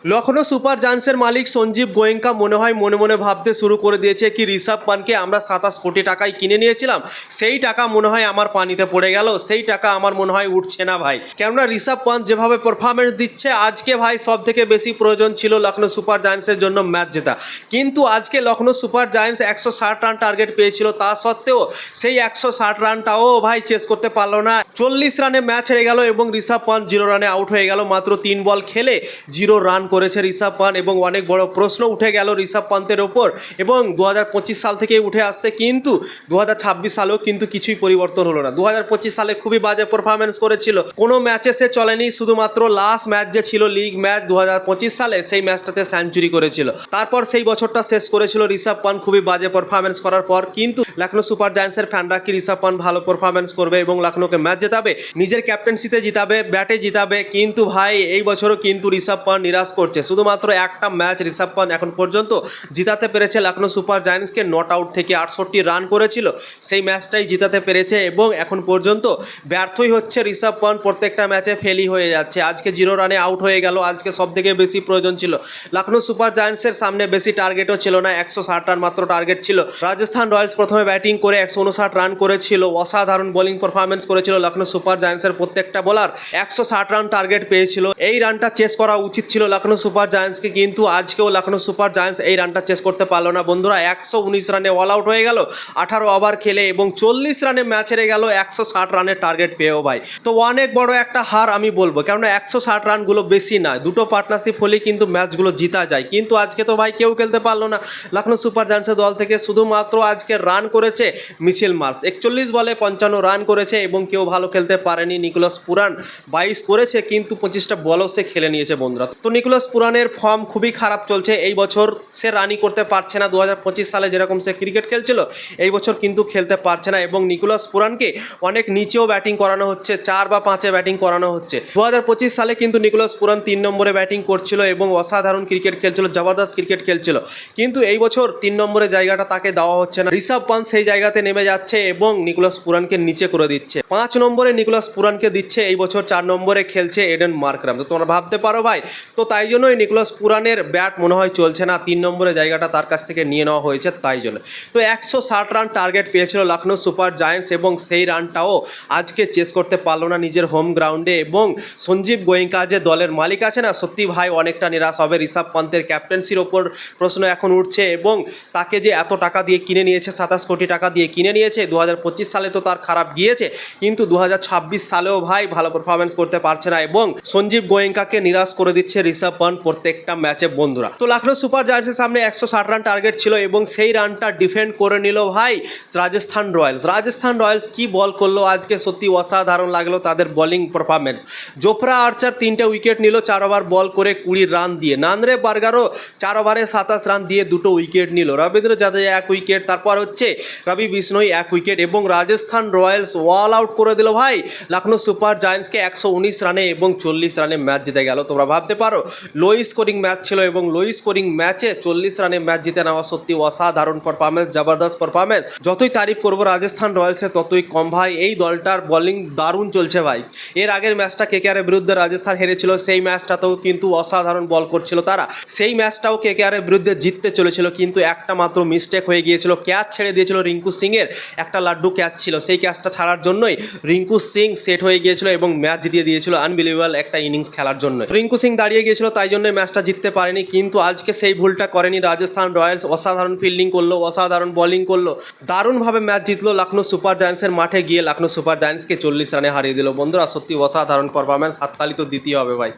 Lucknow super জায়ান্টসের মালিক সঞ্জীব গোয়েঙ্কা মনে হয় মনে মনে ভাবতে শুরু করে দিয়েছে কি ঋষভ পান্তকে আমরা 27 কোটি টাকায় কিনে নিয়েছিলাম, সেই টাকা মনে হয় আমার পানিতে পড়ে গেল, সেই টাকা আমার মনে হয় উঠছে না ভাই। কেননা ঋষভ পান্ত যেভাবে পারফরমেন্স দিচ্ছে আজকে ভাই সব থেকে বেশি প্রয়োজন ছিল লখনৌ সুপার জায়ান্টসের জন্য ম্যাচ জেতা। কিন্তু আজকে Lucknow super giants 160 run target পেয়েছিল, তা সত্ত্বেও সেই 160 রানটাও ভাই চেস করতে পারলো না। 40 রানে ম্যাচ হেরে গেল এবং ঋষভ পান্ত 0 রানে আউট হয়ে গেল। মাত্র 3 বল খেলে 0 রান করেছে ঋষভ পান্ত এবং অনেক বড় প্রশ্ন উঠে গেল ঋষভ পান্তের ওপর এবং 2025 সাল থেকে উঠে আসছে, কিন্তু 2026 সালেও কিন্তু কিছুই পরিবর্তন হলো না। 2025 সালে খুবই বাজে পারফরমেন্স করেছিল, কোনো ম্যাচে সে চলেনি, শুধুমাত্র লাস্ট ম্যাচ যে ছিল লিগ ম্যাচ 2025 সালে সেই ম্যাচটাতে সেঞ্চুরি করেছিল। তারপর সেই বছরটা শেষ করেছিল ঋষভ পান্ত খুবই বাজে পারফরমেন্স করার পর। কিন্তু লখনৌ সুপার জায়ান্টসের ফ্যানরা কি ঋষভ পান্ত ভালো পারফরমেন্স করবে এবং লখনৌকে ম্যাচ জেতাবে, নিজের ক্যাপ্টেন্সিতে জিতাবে, ব্যাটে জিতাবে? কিন্তু ভাই এই বছরও কিন্তু ঋষভ পান্ত নিরাশ করছে। শুধুমাত্র একটা ম্যাচ ঋষভ পান্ত এখন পর্যন্ত জিতাতে পেরেছে লখনৌ সুপার জায়ান্টসকে, নট আউট থেকে 68 রান করেছিল, সেই ম্যাচটাই জিতাতে পেরেছে এবং এখন পর্যন্ত ব্যর্থই হচ্ছে ঋষভ পান্ত, প্রত্যেকটা ম্যাচে ফেলই হয়ে যাচ্ছে। আজকে 0 রানে আউট হয়ে গেল, আজকে সব থেকে বেশি প্রয়োজন ছিল লখনৌ সুপার জায়ান্টসের সামনে, বেশি টার্গেটও ছিল না, 160 রান মাত্র টার্গেট ছিল। রাজস্থান রয়্যালস প্রথমে ব্যাটিং করে 159 রান করেছিল, অসাধারণ বোলিং পারফরমেন্স করেছিল লখনৌ সুপার জায়ান্টসের প্রত্যেকটা বোলার, 160 রান টার্গেট পেয়েছিল। এই রানটা চেস করা উচিত ছিল লখনৌ সুপার জায়ান্টসকে, কিন্তু আজকেও লখনৌ সুপার জায়ান্টস এই রানটা চেস করতে পারলো না বন্ধুরা। 119 রানে অল আউট হয়ে গেল 18 ওভার খেলে এবং 40 রানে ম্যাচ হেরে গেল 160 রানের টার্গেট পেয়েও ভাই। তো অনেক বড় একটা হার আমি বলবো, কেননা 160 রানগুলো বেশি না, দুটো পার্টনারশিপ হলেই কিন্তু ম্যাচগুলো জিতা যায়। কিন্তু আজকে তো ভাই কেউ খেলতে পারলো না লখনৌ সুপার জায়ান্টসের দল থেকে। শুধুমাত্র আজকে রান করেছে মিচেল মার্শ, 41 বলে 55 রান করেছে এবং কেউ ভালো খেলতে পারেনি। নিকোলাস পুরান 22 করেছে কিন্তু 25টা বলও সে খেলে নিয়েছে বন্ধুরা। তো নিকোলাস পুরানের ফর্ম খুবই খারাপ চলছে এই বছর, সে রানই করতে পারছে না। 2025 সালে যেরকম সে ক্রিকেট খেলছিল এই বছর কিন্তু খেলতে পারছে না এবং নিকোলাস পুরানকে অনেক নিচেও ব্যাটিং করানো হচ্ছে, 4 বা 5-এ ব্যাটিং করানো হচ্ছে। 2025 সালে কিন্তু নিকোলাস পুরান 3 নম্বরে ব্যাটিং করছিল এবং অসাধারণ ক্রিকেট খেলছিল, জবরদস্ত ক্রিকেট খেলছিল, কিন্তু এই বছর 3 নম্বরের জায়গাটা তাকে দেওয়া হচ্ছে না। ঋষভ পান্ত সেই জায়গাতে নেমে যাচ্ছে এবং নিকোলাস পুরানকে নিচে করে দিচ্ছে। 5 নম্বরে নিকোলাস পুরানকে দিচ্ছে এই বছর, 4 নম্বরে খেলছে এডেন মার্করাম। তো তোমরা ভাবতে পারো ভাই, তো তাই জন্যই নিকোলাস পুরানের ব্যাট মনে হয় চলছে না, 3 নম্বরে জায়গাটা তার কাছ থেকে নিয়ে নেওয়া হয়েছে তাই জন্য। তো 160 রান টার্গেট পেয়েছিল লখনৌ সুপার জায়ান্টস এবং সেই রানটাও আজকে চেস করতে পারলো না নিজের হোম গ্রাউন্ডে। এবং সঞ্জীব গোয়েঙ্কা যে দলের মালিক আছে না, সত্যি ভাই অনেকটা নিরাশ হবে। ঋষভ পান্তের ক্যাপ্টেন্সির ওপর প্রশ্ন এখন উঠছে এবং তাকে যে এত টাকা দিয়ে কিনে নিয়েছে, 27 কোটি টাকা দিয়ে কিনে নিয়েছে। 2025 সালে তো তার খারাপ গিয়েছে, কিন্তু 2026 সালেও ভাই ভালো পারফরমেন্স করতে পারছে না এবং সঞ্জীব গোয়েঙ্কাকে নিরাশ করে দিচ্ছে ঋষভ পান্ত প্রত্যেকটা ম্যাচে বন্ধুরা। তো লখনৌ সুপার জায়ান্টসের সামনে 160 রান টার্গেট ছিল এবং সেই রানটা ডিফেন্ড করে নিল ভাই রাজস্থান রয়্যালস। রাজস্থান রয়্যালস কি বল করলো আজকে, সত্যি অসাধারণ লাগলো তাদের বোলিং পারফরমেন্স। জোফরা আর্চার 3টে উইকেট নিল 4 ওভার বল করে 20 রান দিয়ে। নান্দ্রে বার্গারও 4 ওভারে 27 রান দিয়ে 2টো উইকেট নিল। রবীন্দ্র জাদেজা 1 উইকেট, তারপর হচ্ছে রবি বিষ্ণই 1 উইকেট এবং রাজস্থান রয়্যালস অল আউট করে দিল ভাই লখনৌ সুপার জায়ান্টসকে 119 রানে এবং 40 রানে ম্যাচ জিতে গেল। তোমরা ভাবতে পারো লো স্কোরিং ম্যাচ ছিল এবং লো স্কোরিং ম্যাচে 40 রানে ম্যাচ জিতে নেওয়া সত্যি অসাধারণ পারফরমেন্স, জবরদস্ত পারফরমেন্স। যতই তারিফ করবো রাজস্থান রয়্যালসের ততই কম ভাই, এই দলটার বোলিং দারুণ চলছে ভাই। এর আগের ম্যাচটা কেকেআরের বিরুদ্ধে রাজস্থান হেরেছিল, সেই ম্যাচটাতেও কিন্তু অসাধারণ বল করছিল তারা, সেই ম্যাচটাও কেকেআরের বিরুদ্ধে জিততে চলেছিল, কিন্তু একটা মাত্র মিস্টেক হয়ে গিয়েছিল, ক্যাচ ছেড়ে দিয়েছিল রিঙ্কু সিংয়ের, একটা লাড্ডু ক্যাচ ছিল, সেই ক্যাচটা ছাড়ার জন্যই রিঙ্কু সিং সেট হয়ে গিয়েছিল এবং ম্যাচ জিতিয়ে দিয়েছিল আনবিলিভেবল একটা ইনিংস খেলার জন্য। রিঙ্কু সিং দাঁড়িয়ে গিয়েছিল তাই জন্য ম্যাচটা জিততে পারেনি, কিন্তু আজকে সেই ভুলটা করেনি রাজস্থান রয়্যালস। অসাধারণ ফিল্ডিং করলো, অসাধারণ বোলিং করলো, দারুণভাবে ম্যাচ জিতলো লখনৌ সুপার জায়ান্টসের মাঠে গিয়ে। লখনৌ সুপার জায়ান্টসকে 40 রানে হারিয়ে দিল বন্ধুরা, সত্যি অসাধারণ পারফরমেন্স, হাততালি তো দিতেই হবে ভাই।